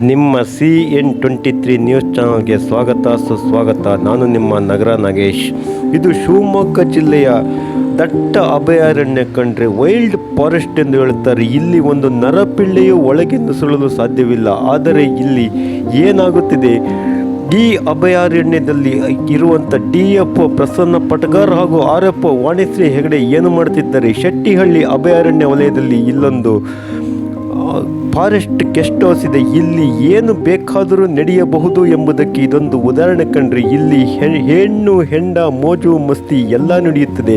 ನಿಮ್ಮ CN23 news ಚಾನಲ್ಗೆ ಸ್ವಾಗತ ಸುಸ್ವಾಗತ. ನಾನು ನಿಮ್ಮ ನಗರ ನಾಗೇಶ್. ಇದು ಶಿವಮೊಗ್ಗ ಜಿಲ್ಲೆಯ ದಟ್ಟ ಅಭಯಾರಣ್ಯ ಕಂಡ್ರೆ ವೈಲ್ಡ್ ಫಾರೆಸ್ಟ್ ಎಂದು ಹೇಳುತ್ತಾರೆ. ಇಲ್ಲಿ ಒಂದು ನರಪಿಳ್ಳೆಯು ಒಳಗೆ ನುಸುಳಲು ಸಾಧ್ಯವಿಲ್ಲ. ಆದರೆ ಇಲ್ಲಿ ಏನಾಗುತ್ತಿದೆ, ಈ ಅಭಯಾರಣ್ಯದಲ್ಲಿ ಇರುವಂಥ DFO ಪ್ರಸನ್ನ ಪಟಗಾರ್ ಹಾಗೂ RFO ವಾಣಿಶ್ರೀ ಹೆಗಡೆ ಏನು ಮಾಡುತ್ತಿದ್ದಾರೆ? ಶೆಟ್ಟಿಹಳ್ಳಿ ಅಭಯಾರಣ್ಯ ವಲಯದಲ್ಲಿ ಇಲ್ಲೊಂದು ಫಾರೆಸ್ಟ್ ಗೆಸ್ಟ್ ಹೌಸ್ ಇದೆ. ಇಲ್ಲಿ ಏನು ಬೇಕಾದರೂ ನಡೆಯಬಹುದು ಎಂಬುದಕ್ಕೆ ಇದೊಂದು ಉದಾಹರಣೆ ಕಂಡ್ರೆ. ಇಲ್ಲಿ ಹೆಣ್ಣು ಹೆಂಡ ಮೋಜು ಮಸ್ತಿ ಎಲ್ಲ ನಡೆಯುತ್ತದೆ.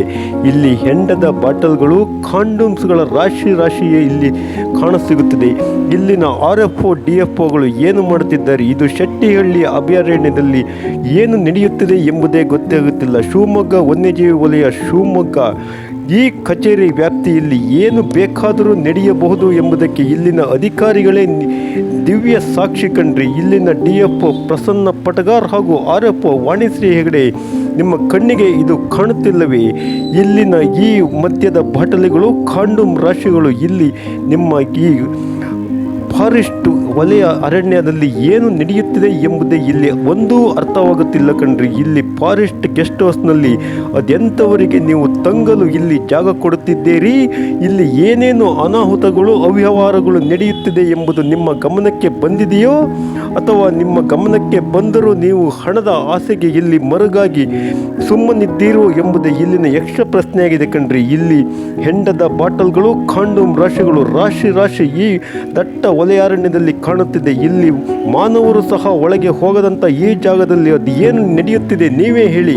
ಇಲ್ಲಿ ಹೆಂಡದ ಬಾಟಲ್ಗಳು, ಕಾಂಡೋಮ್ಸ್ಗಳ ರಾಶಿಯೇ ಇಲ್ಲಿ ಕಾಣಸಿಗುತ್ತದೆ. ಇಲ್ಲಿನ RFO DFOಗಳು ಏನು ಮಾಡುತ್ತಿದ್ದಾರೆ? ಇದು ಶೆಟ್ಟಿಹಳ್ಳಿ ಅಭಯಾರಣ್ಯದಲ್ಲಿ ಏನು ನಡೆಯುತ್ತದೆ ಎಂಬುದೇ ಗೊತ್ತಾಗುತ್ತಿಲ್ಲ. ಶಿವಮೊಗ್ಗ ವನ್ಯಜೀವಿ ವಲಯ ಶಿವಮೊಗ್ಗ ಈ ಕಚೇರಿ ವ್ಯಾಪ್ತಿಯಲ್ಲಿ ಏನು ಬೇಕಾದರೂ ನಡೆಯಬಹುದು ಎಂಬುದಕ್ಕೆ ಇಲ್ಲಿನ ಅಧಿಕಾರಿಗಳೇ ದಿವ್ಯ ಸಾಕ್ಷಿ ಕಂಡ್ರಿ. ಇಲ್ಲಿನ DFO ಪ್ರಸನ್ನ ಪಟಗಾರ್ ಹಾಗೂ RFO ವಾಣಿಶ್ರೀ ಹೆಗಡೆ ನಿಮ್ಮ ಕಣ್ಣಿಗೆ ಇದು ಕಾಣುತ್ತಿಲ್ಲವೇ? ಇಲ್ಲಿನ ಈ ಮದ್ಯದ ಬಾಟಲಿಗಳು, ಕಾಂಡೋಮ್ ರಾಶಿಗಳು ಇಲ್ಲಿ ನಿಮ್ಮ ಈ ಫಾರೆಸ್ಟ್ ವಲಯ ಅರಣ್ಯದಲ್ಲಿ ಏನು ನಡೆಯುತ್ತಿದೆ ಎಂಬುದೇ ಇಲ್ಲಿ ಒಂದೂ ಅರ್ಥವಾಗುತ್ತಿಲ್ಲ ಕಣ್ರಿ. ಇಲ್ಲಿ ಫಾರೆಸ್ಟ್ ಗೆಸ್ಟ್ ಹೌಸ್ನಲ್ಲಿ ಅದೆಂಥವರಿಗೆ ನೀವು ತಂಗಲು ಇಲ್ಲಿ ಜಾಗ ಕೊಡುತ್ತಿದ್ದೀರಿ? ಇಲ್ಲಿ ಏನೇನು ಅನಾಹುತಗಳು, ಅವ್ಯವಹಾರಗಳು ನಡೆಯುತ್ತಿದೆ ಎಂಬುದು ನಿಮ್ಮ ಗಮನಕ್ಕೆ ಬಂದಿದೆಯೋ? ಅಥವಾ ನಿಮ್ಮ ಗಮನಕ್ಕೆ ಬಂದರೂ ನೀವು ಹಣದ ಆಸೆಗೆ ಇಲ್ಲಿ ಮರುಗಾಗಿ ಸುಮ್ಮನಿದ್ದೀರೋ ಎಂಬುದೇ ಇಲ್ಲಿನ ಯಕ್ಷ ಪ್ರಶ್ನೆಯಾಗಿದೆ ಕಣ್ರಿ. ಇಲ್ಲಿ ಹೆಂಡದ ಬಾಟಲ್ಗಳು, ಕಾಂಡೋಮ್ ರಾಶಿಗಳು ರಾಶಿ ಈ ದಟ್ಟ ವಲಯಾರಣ್ಯದಲ್ಲಿ ಕಾಣುತ್ತಿದೆ. ಇಲ್ಲಿ ಮಾನವರು ಸಹ ಒಳಗೆ ಹೋಗದಂಥ ಈ ಜಾಗದಲ್ಲಿ ಅದು ಏನು ನಡೆಯುತ್ತಿದೆ ನೀವೇ ಹೇಳಿ.